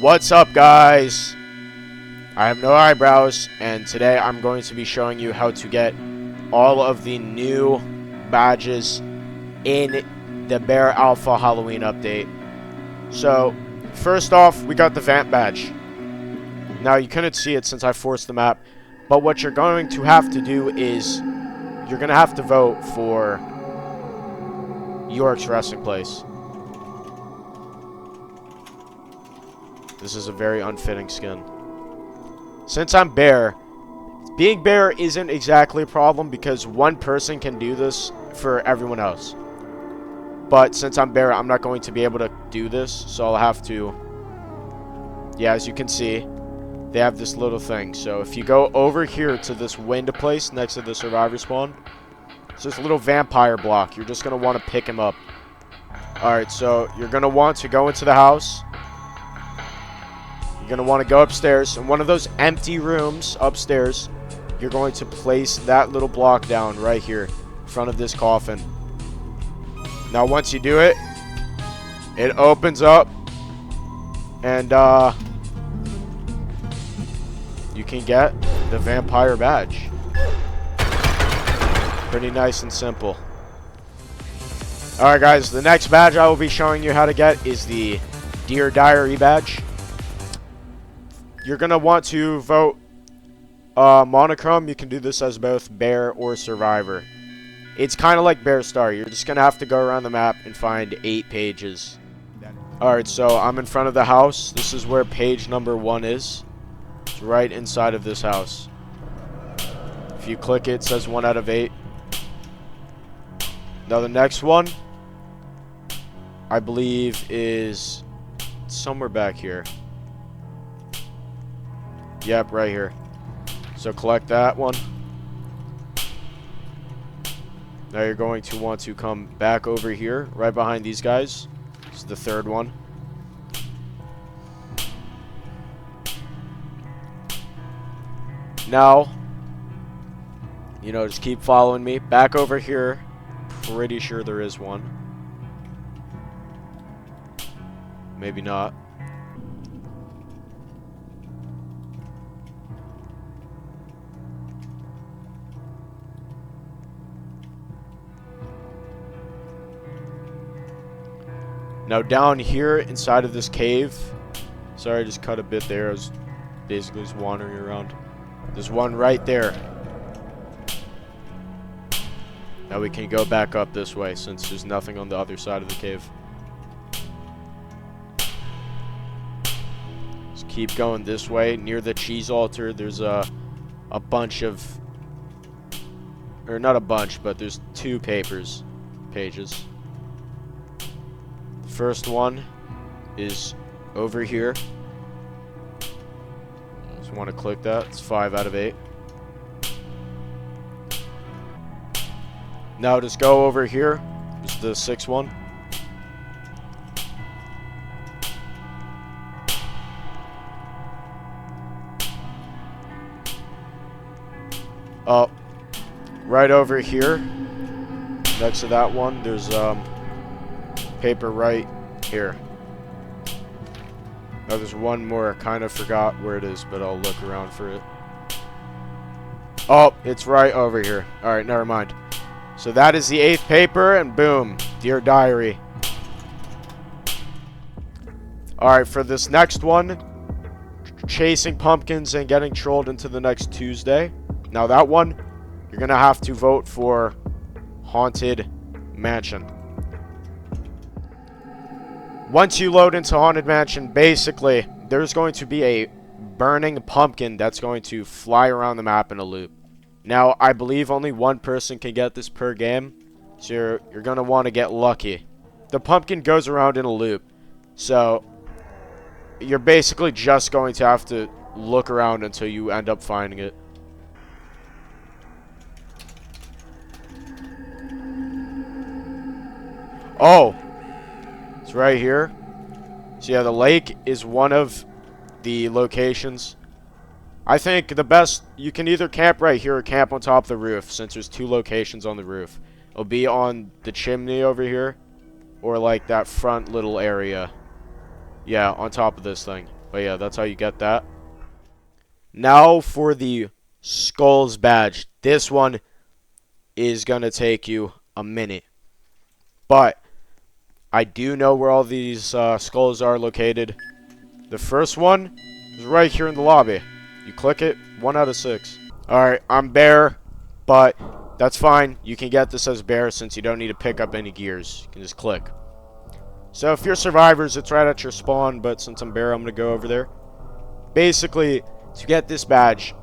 What's up, guys? I have no eyebrows, and today I'm going to be showing you how to get all of the new badges in the Bear Alpha Halloween update. So, first off, we got the Vamp badge. Now, you couldn't see it since I forced the map, but what you're going to have to do is you're going to have to vote for York's resting place. This is a very unfitting skin. Since I'm Bear, being Bear isn't exactly a problem because one person can do this for everyone else. But since I'm Bear, I'm not going to be able to do this, so I'll have to... Yeah, as you can see, they have this little thing. So if you go over here to this wind place next to the survivor spawn, it's this little vampire block. You're just going to want to pick him up. Alright, so you're going to want to go into the house. You're going to want to go upstairs. In one of those empty rooms upstairs, you're going to place that little block down right here in front of this coffin. Now, once you do it, it opens up. And, you can get the vampire badge. Pretty nice and simple. Alright, guys, the next badge I will be showing you how to get is the Dear Diary badge. You're going to want to vote monochrome. You can do this as both Bear or Survivor. It's kind of like Bear Star. You're just going to have to go around the map and find 8 pages. Alright, so I'm in front of the house. This is where page number 1 is. It's right inside of this house. If you click it, it says 1 out of 8. Now the next one, I believe, is somewhere back here. Yep, right here. So collect that one. Now you're going to want to come back over here, right behind these guys. This is the third one. Now, you know, just keep following me. Back over here. Pretty sure there is one. Maybe not. Now down here inside of this cave, sorry I just cut a bit there, I was basically just wandering around. There's one right there. Now we can go back up this way since there's nothing on the other side of the cave. Just keep going this way. Near the cheese altar, there's a bunch of... Or not a bunch, but there's 2 pages. First one is over here. Just want to click that. It's 5 out of 8. Now just go over here. It's the 6th one. Right over here, next to that one, there's paper right here. Now there's one more. I kind of forgot where it is, but I'll look around for it. Oh, it's right over here. Alright, never mind. So that is the 8th paper, and boom, Dear Diary. Alright, for this next one, chasing pumpkins and getting trolled into the next Tuesday. Now that one, you're going to have to vote for Haunted Mansion. Once you load into Haunted Mansion, basically, there's going to be a burning pumpkin that's going to fly around the map in a loop. Now, I believe only one person can get this per game, so you're going to want to get lucky. The pumpkin goes around in a loop, so you're basically just going to have to look around until you end up finding it. Oh! It's right here. So yeah, the lake is one of the locations. I think the best, you can either camp right here or camp on top of the roof, since there's 2 locations on the roof. It'll be on the chimney over here, or like that front little area. Yeah, on top of this thing. But yeah, that's how you get that. Now for the Skulls badge. This one is going to take you a minute. But I do know where all these skulls are located. The first one is right here in the lobby. You click it, 1 out of 6. Alright, I'm Bear, but that's fine. You can get this as Bear since you don't need to pick up any gears. You can just click. So if you're survivors, it's right at your spawn, but since I'm Bear, I'm going to go over there. Basically, to get this badge,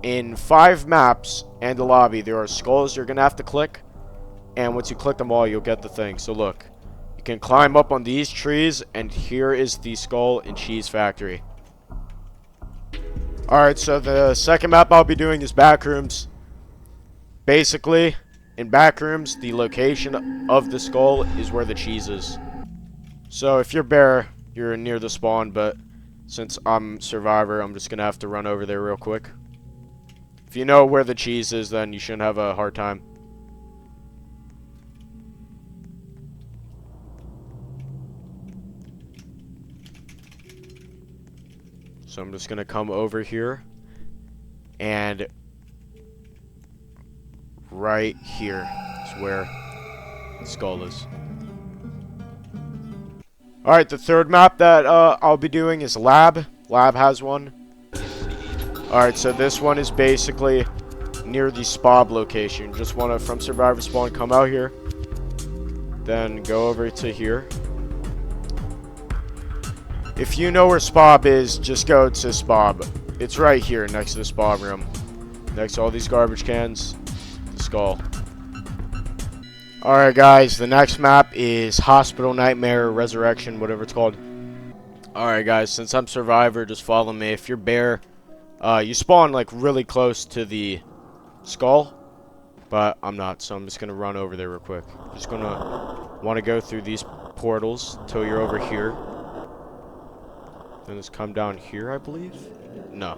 in 5 maps and the lobby, there are skulls you're going to have to click. And once you click them all, you'll get the thing. So look, you can climb up on these trees, and here is the Skull and Cheese Factory. Alright, so the second map I'll be doing is Backrooms. Basically, in Backrooms, the location of the skull is where the cheese is. So if you're Bear, you're near the spawn, but since I'm Survivor, I'm just going to have to run over there real quick. If you know where the cheese is, then you shouldn't have a hard time. So I'm just going to come over here, and right here is where the skull is. Alright, the third map that I'll be doing is Lab. Lab has one. Alright, so this one is basically near the Spob location. Just want to, from Survivor Spawn, come out here. Then go over to here. If you know where Spob is, just go to Spob. It's right here next to the Spob room. Next to all these garbage cans, the skull. Alright guys, the next map is Hospital Nightmare Resurrection, whatever it's called. Alright guys, since I'm Survivor, just follow me. If you're Bear, you spawn like really close to the skull, but I'm not, so I'm just going to run over there real quick. Just going to want to go through these portals till you're over here. Then just come down here, I believe? No,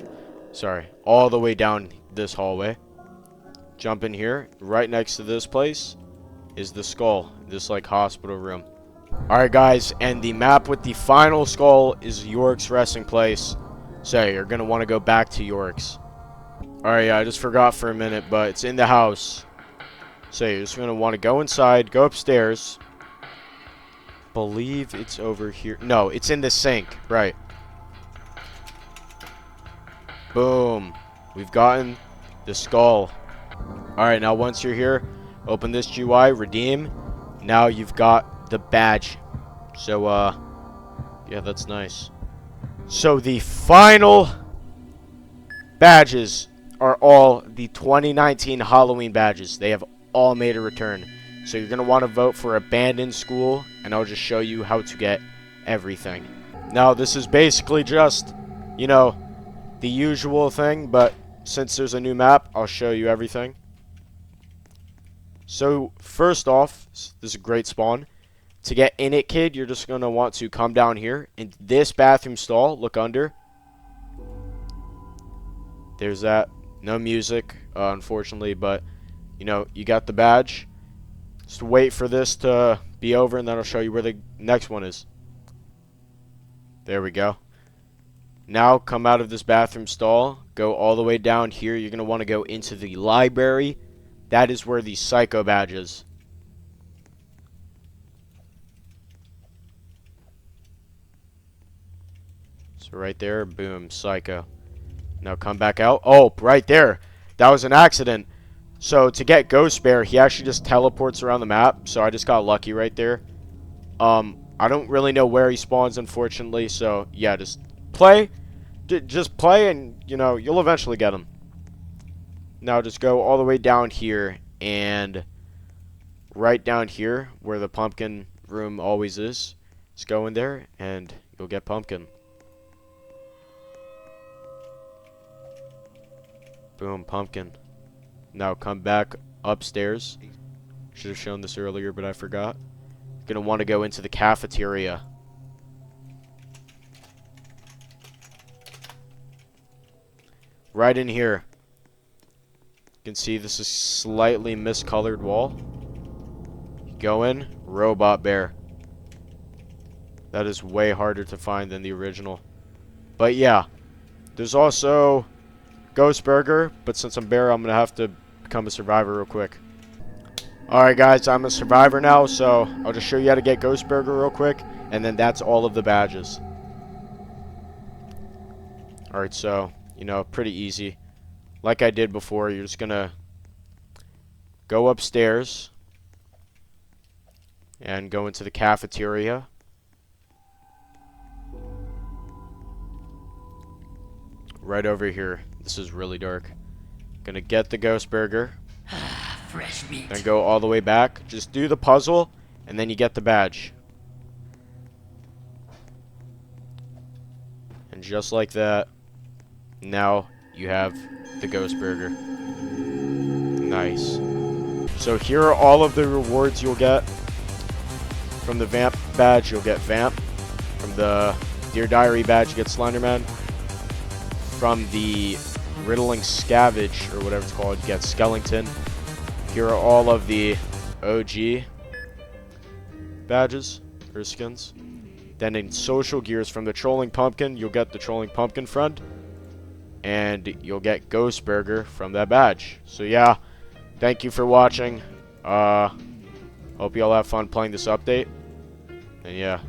sorry. All the way down this hallway. Jump in here. Right next to this place is the skull. This, like, hospital room. Alright, guys. And the map with the final skull is York's resting place. So, you're going to want to go back to York's. Alright, yeah, I just forgot for a minute, but it's in the house. So, you're just going to want to go inside, go upstairs. Believe it's over here. No, it's in the sink. Right. Boom. We've gotten the skull. Alright, now once you're here, open this GUI, redeem. Now you've got the badge. So, yeah, that's nice. So the final badges are all the 2019 Halloween badges. They have all made a return. So you're going to want to vote for Abandoned School, and I'll just show you how to get everything. Now, this is basically just, you know, the usual thing, but since there's a new map, I'll show you everything. So, first off, this is a great spawn. To get in it, kid, you're just going to want to come down here. In this bathroom stall, look under. There's that. No music, unfortunately, but, you know, you got the badge. Just wait for this to be over, and then I'll show you where the next one is. There we go. Now, come out of this bathroom stall. Go all the way down here. You're going to want to go into the library. That is where the Psycho badge is. So right there, boom, Psycho. Now come back out. Oh, right there. That was an accident. So to get Ghost Bear, he actually just teleports around the map. So I just got lucky right there. I don't really know where he spawns, unfortunately. So yeah, just play. Just play, and you know you'll eventually get him. Now just go all the way down here, and right down here where the pumpkin room always is. Just go in there, and you'll get pumpkin. Boom, pumpkin. Now come back upstairs. Should have shown this earlier, but I forgot. You're gonna want to go into the cafeteria. Right in here. You can see this is slightly miscolored wall. You go in, Robot Bear. That is way harder to find than the original. But yeah, there's also Ghost Burger, but since I'm Bear, I'm going to have to become a survivor real quick. Alright guys, I'm a survivor now, so I'll just show you how to get Ghost Burger real quick, and then that's all of the badges. Alright, so, pretty easy. Like I did before, you're just going to go upstairs and go into the cafeteria. Right over here. This is really dark. Gonna get the Ghost Burger. Fresh meat. Then go all the way back. Just do the puzzle, and then you get the badge. And just like that, now you have the Ghost Burger. Nice. So here are all of the rewards you'll get. From the Vamp badge, you'll get Vamp. From the Dear Diary badge, you get Slenderman. From the Riddling Scavenge, or whatever it's called, you get Skellington. Here are all of the OG badges, or skins. Then in Social Gears, from the Trolling Pumpkin, you'll get the Trolling Pumpkin friend. And you'll get Ghost Burger from that badge. So yeah, thank you for watching. Hope you all have fun playing this update. And yeah.